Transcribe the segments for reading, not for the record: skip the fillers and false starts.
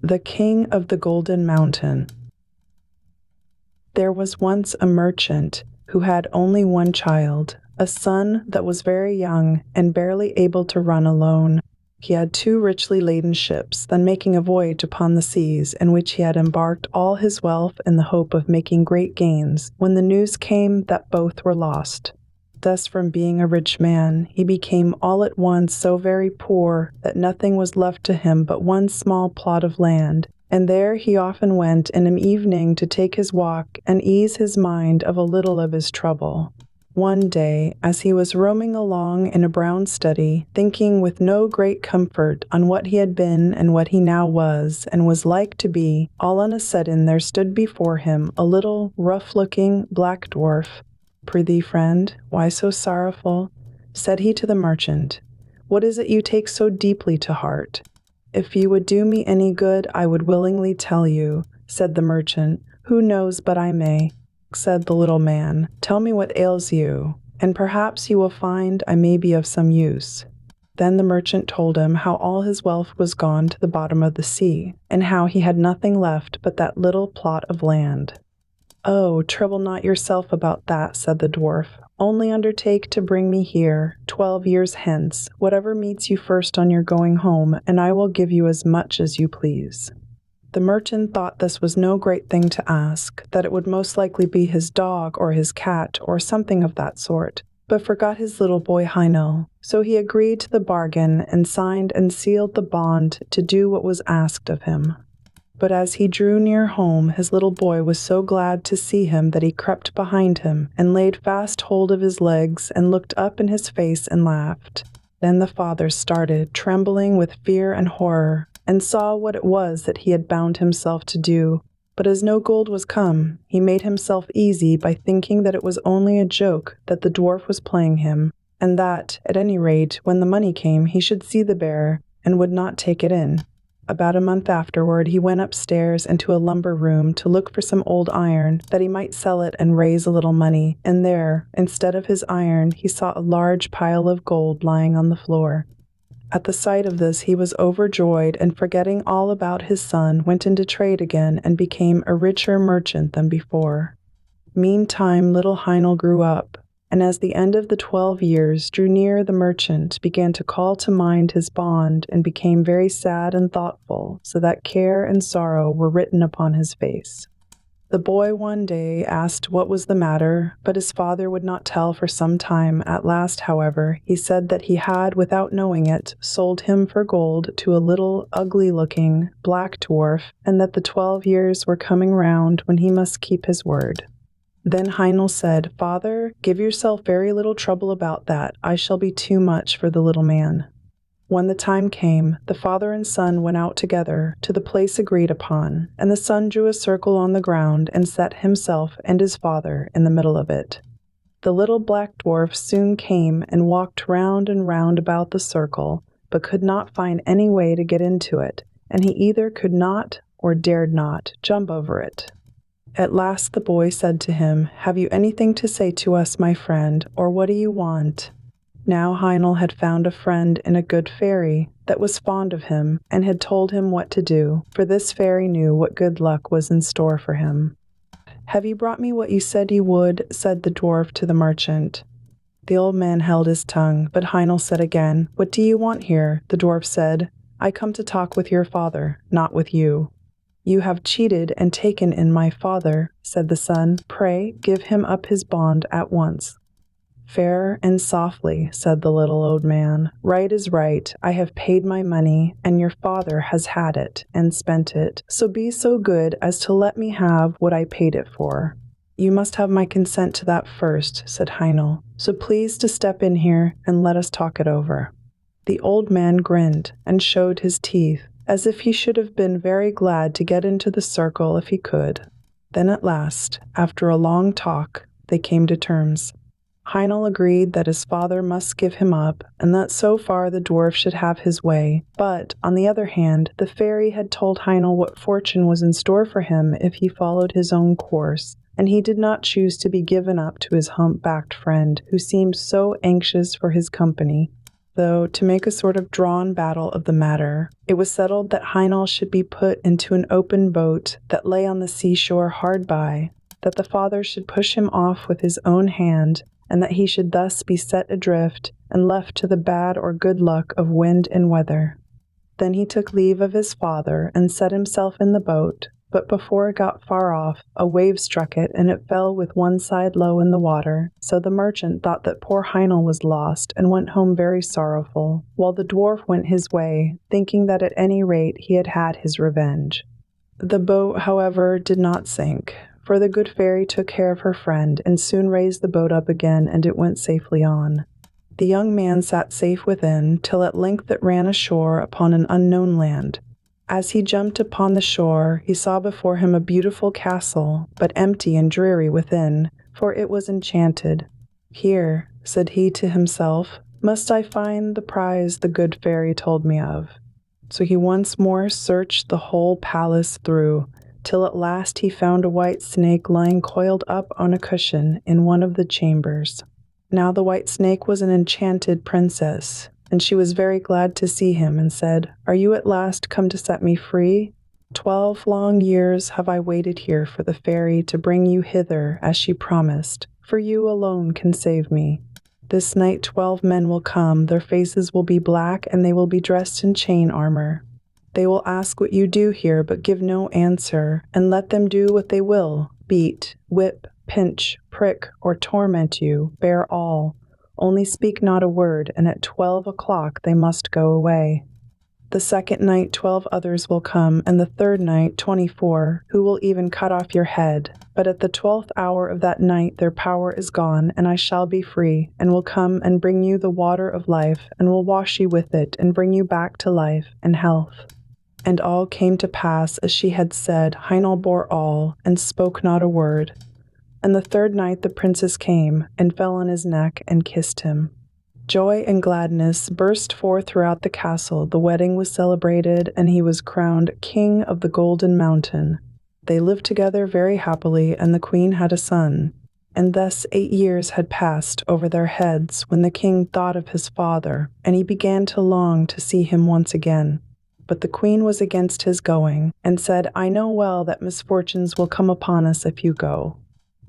The King of the Golden Mountain. There was once a merchant who had only one child, a son that was very young and barely able to run alone. He had 2 richly laden ships, then making a voyage upon the seas, in which he had embarked all his wealth in the hope of making great gains, when the news came that both were lost. Thus, from being a rich man, he became all at once so very poor that nothing was left to him but one small plot of land, and there he often went in an evening to take his walk and ease his mind of a little of his trouble. One day, as he was roaming along in a brown study, thinking with no great comfort on what he had been and what he now was and was like to be, all on a sudden there stood before him a little, rough-looking black dwarf. "Prithee, friend, why so sorrowful?" said he to the merchant. "What is it you take so deeply to heart?" "If you would do me any good, I would willingly tell you," said the merchant. "Who knows but I may?" said the little man. "Tell me what ails you, and perhaps you will find I may be of some use." Then the merchant told him how all his wealth was gone to the bottom of the sea, and how he had nothing left but that little plot of land. "Oh, trouble not yourself about that," said the dwarf. "Only undertake to bring me here 12 years hence, whatever meets you first on your going home, and I will give you as much as you please." The merchant thought this was no great thing to ask, that it would most likely be his dog or his cat or something of that sort, but forgot his little boy Heinel. So he agreed to the bargain and signed and sealed the bond to do what was asked of him. But as he drew near home, his little boy was so glad to see him that he crept behind him and laid fast hold of his legs and looked up in his face and laughed. Then the father started, trembling with fear and horror, and saw what it was that he had bound himself to do. But as no gold was come, he made himself easy by thinking that it was only a joke that the dwarf was playing him, and that, at any rate, when the money came, he should see the bear and would not take it in. About a month afterward, he went upstairs into a lumber room to look for some old iron, that he might sell it and raise a little money, and there, instead of his iron, he saw a large pile of gold lying on the floor. At the sight of this, he was overjoyed, and forgetting all about his son, went into trade again and became a richer merchant than before. Meantime, little Heinel grew up, and as the end of the 12 years drew near, the merchant began to call to mind his bond and became very sad and thoughtful, so that care and sorrow were written upon his face. The boy one day asked what was the matter, but his father would not tell for some time. At last, however, he said that he had, without knowing it, sold him for gold to a little, ugly-looking, black dwarf, and that the 12 years were coming round when he must keep his word. Then Heinel said, "Father, give yourself very little trouble about that. I shall be too much for the little man." When the time came, the father and son went out together to the place agreed upon, and the son drew a circle on the ground and set himself and his father in the middle of it. The little black dwarf soon came and walked round and round about the circle, but could not find any way to get into it, and he either could not or dared not jump over it. At last the boy said to him, "Have you anything to say to us, my friend, or what do you want?" Now Heinel had found a friend in a good fairy that was fond of him and had told him what to do, for this fairy knew what good luck was in store for him. "Have you brought me what you said you would?" said the dwarf to the merchant. The old man held his tongue, but Heinel said again, "What do you want here?" The dwarf said, "I come to talk with your father, not with you." "You have cheated and taken in my father," said the son. "Pray, give him up his bond at once." "Fair and softly," said the little old man. "Right is right. I have paid my money, and your father has had it and spent it. So be so good as to let me have what I paid it for." "You must have my consent to that first," said Heinel. "So please to step in here and let us talk it over." The old man grinned and showed his teeth, as if he should have been very glad to get into the circle if he could. Then at last, after a long talk, they came to terms. Heinel agreed that his father must give him up, and that so far the dwarf should have his way. But, on the other hand, the fairy had told Heinel what fortune was in store for him if he followed his own course, and he did not choose to be given up to his hump-backed friend, who seemed so anxious for his company. though, to make a sort of drawn battle of the matter, it was settled that Heinel should be put into an open boat that lay on the seashore hard by, that the father should push him off with his own hand, and that he should thus be set adrift and left to the bad or good luck of wind and weather. Then he took leave of his father and set himself in the boat, but before it got far off, a wave struck it, and it fell with one side low in the water. So the merchant thought that poor Heinel was lost, and went home very sorrowful, while the dwarf went his way, thinking that at any rate he had had his revenge. The boat, however, did not sink, for the good fairy took care of her friend, and soon raised the boat up again, and it went safely on. The young man sat safe within, till at length it ran ashore upon an unknown land. As he jumped upon the shore, he saw before him a beautiful castle, but empty and dreary within, for it was enchanted. "Here," said he to himself, "must I find the prize the good fairy told me of." So he once more searched the whole palace through, till at last he found a white snake lying coiled up on a cushion in one of the chambers. Now the white snake was an enchanted princess, and she was very glad to see him, and said, "Are you at last come to set me free? 12 long years have I waited here for the fairy to bring you hither as she promised, for you alone can save me. This night 12 men will come, their faces will be black, and they will be dressed in chain armor. They will ask what you do here, but give no answer, and let them do what they will, beat, whip, pinch, prick, or torment you, bear all. Only speak not a word, and at 12 o'clock they must go away. The second night 12 others will come, and the third night 24, who will even cut off your head. But at the 12th hour of that night their power is gone, and I shall be free, and will come and bring you the water of life, and will wash you with it, and bring you back to life and health." And all came to pass as she had said. Heinel bore all, and spoke not a word. And the third night the princess came, and fell on his neck, and kissed him. Joy and gladness burst forth throughout the castle. The wedding was celebrated, and he was crowned King of the Golden Mountain. They lived together very happily, and the queen had a son. And thus 8 years had passed over their heads, when the king thought of his father, and he began to long to see him once again. But the queen was against his going, and said, "I know well that misfortunes will come upon us if you go."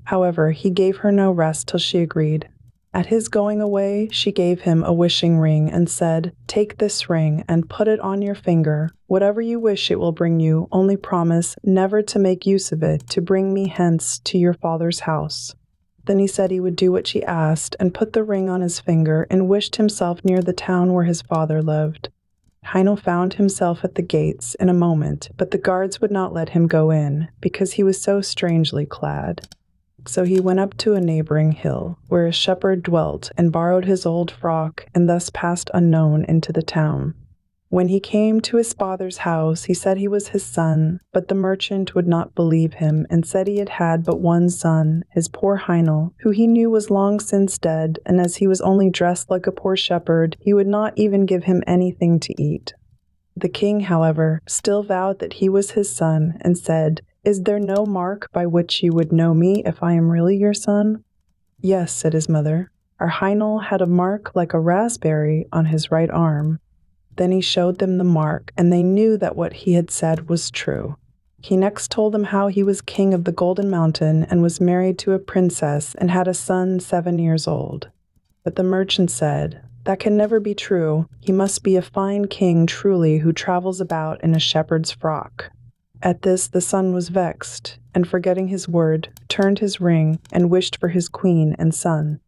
However, he gave her no rest till she agreed. At his going away, she gave him a wishing ring, and said, "Take this ring, and put it on your finger. Whatever you wish it will bring you, only promise never to make use of it to bring me hence to your father's house." Then he said he would do what she asked, and put the ring on his finger, and wished himself near the town where his father lived. Heinel found himself at the gates in a moment, but the guards would not let him go in, because he was so strangely clad. So he went up to a neighboring hill, where a shepherd dwelt, and borrowed his old frock, and thus passed unknown into the town. When he came to his father's house, he said he was his son, but the merchant would not believe him, and said he had had but one son, his poor Heinel, who he knew was long since dead, and as he was only dressed like a poor shepherd, he would not even give him anything to eat. The king, however, still vowed that he was his son, and said, "Is there no mark by which you would know me if I am really your son?" "Yes," said his mother. "Our Heinel had a mark like a raspberry on his right arm." Then he showed them the mark, and they knew that what he had said was true. He next told them how he was king of the Golden Mountain, and was married to a princess, and had a son 7 years old. But the merchant said, "That can never be true. He must be a fine king truly, who travels about in a shepherd's frock." At this the son was vexed, and forgetting his word, turned his ring, and wished for his queen and son.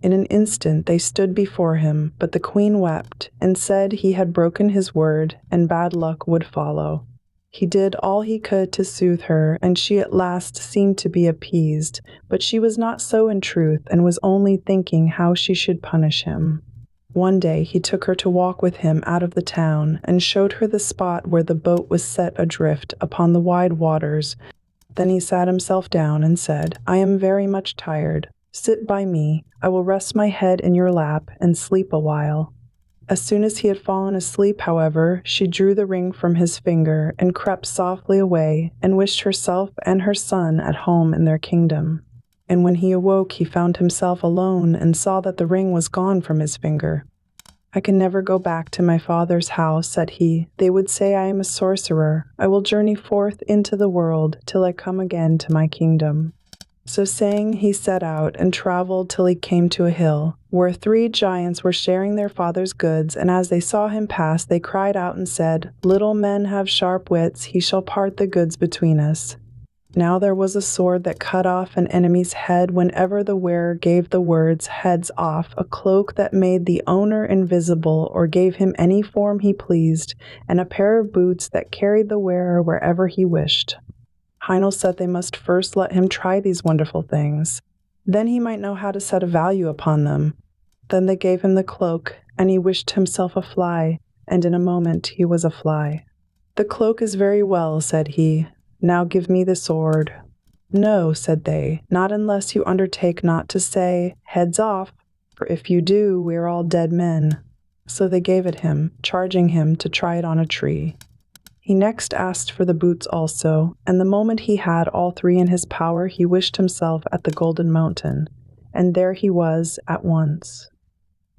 In an instant they stood before him, but the queen wept, and said he had broken his word, and bad luck would follow. He did all he could to soothe her, and she at last seemed to be appeased, but she was not so in truth, and was only thinking how she should punish him. One day he took her to walk with him out of the town, and showed her the spot where the boat was set adrift upon the wide waters. Then he sat himself down and said, "I am very much tired. Sit by me. I will rest my head in your lap and sleep a while." As soon as he had fallen asleep, however, she drew the ring from his finger, and crept softly away, and wished herself and her son at home in their kingdom. And when he awoke, he found himself alone, and saw that the ring was gone from his finger. I can never go back to my father's house, said he. They would say I am a sorcerer. I will journey forth into the world till I come again to my kingdom. So saying, he set out and traveled till he came to a hill, where 3 giants were sharing their father's goods, and as they saw him pass, they cried out and said, "Little men have sharp wits, he shall part the goods between us." Now there was a sword that cut off an enemy's head whenever the wearer gave the words "heads off," a cloak that made the owner invisible or gave him any form he pleased, and a pair of boots that carried the wearer wherever he wished. Heinel said they must first let him try these wonderful things. Then he might know how to set a value upon them. Then they gave him the cloak, and he wished himself a fly, and in a moment he was a fly. "The cloak is very well," said he. "Now give me the sword." "No," said they, "not unless you undertake not to say, 'Heads off,' for if you do, we are all dead men." So they gave it him, charging him to try it on a tree. He next asked for the boots also, and the moment he had all 3 in his power, he wished himself at the Golden Mountain, and there he was at once.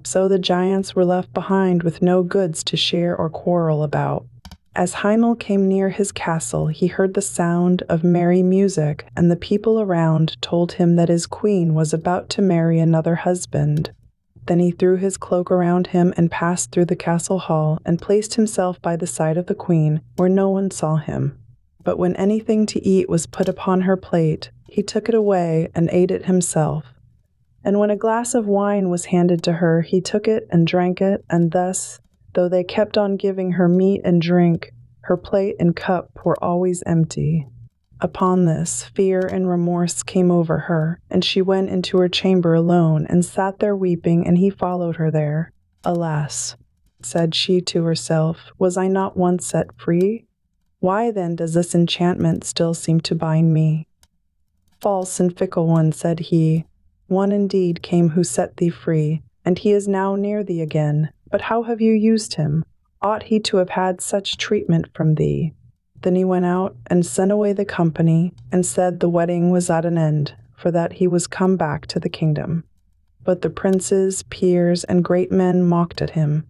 So the giants were left behind with no goods to share or quarrel about. As Heinel came near his castle, he heard the sound of merry music, and the people around told him that his queen was about to marry another husband. Then he threw his cloak around him and passed through the castle hall and placed himself by the side of the queen, where no one saw him. But when anything to eat was put upon her plate, he took it away and ate it himself. And when a glass of wine was handed to her, he took it and drank it, and thus, though they kept on giving her meat and drink, her plate and cup were always empty. Upon this, fear and remorse came over her, and she went into her chamber alone, and sat there weeping, and he followed her there. "Alas," said she to herself, "was I not once set free? Why then does this enchantment still seem to bind me?" "False and fickle one," said he, "one indeed came who set thee free, and he is now near thee again. But how have you used him? Ought he to have had such treatment from thee?" Then he went out and sent away the company, and said the wedding was at an end, for that he was come back to the kingdom. But the princes, peers, and great men mocked at him.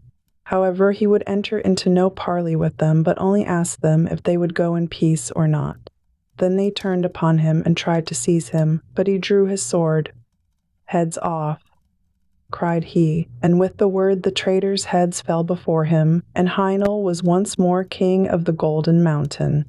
However, he would enter into no parley with them, but only asked them if they would go in peace or not. Then they turned upon him and tried to seize him, but he drew his sword. "Heads off," cried he, and with the word the traitors' heads fell before him, and Heinel was once more king of the Golden Mountain.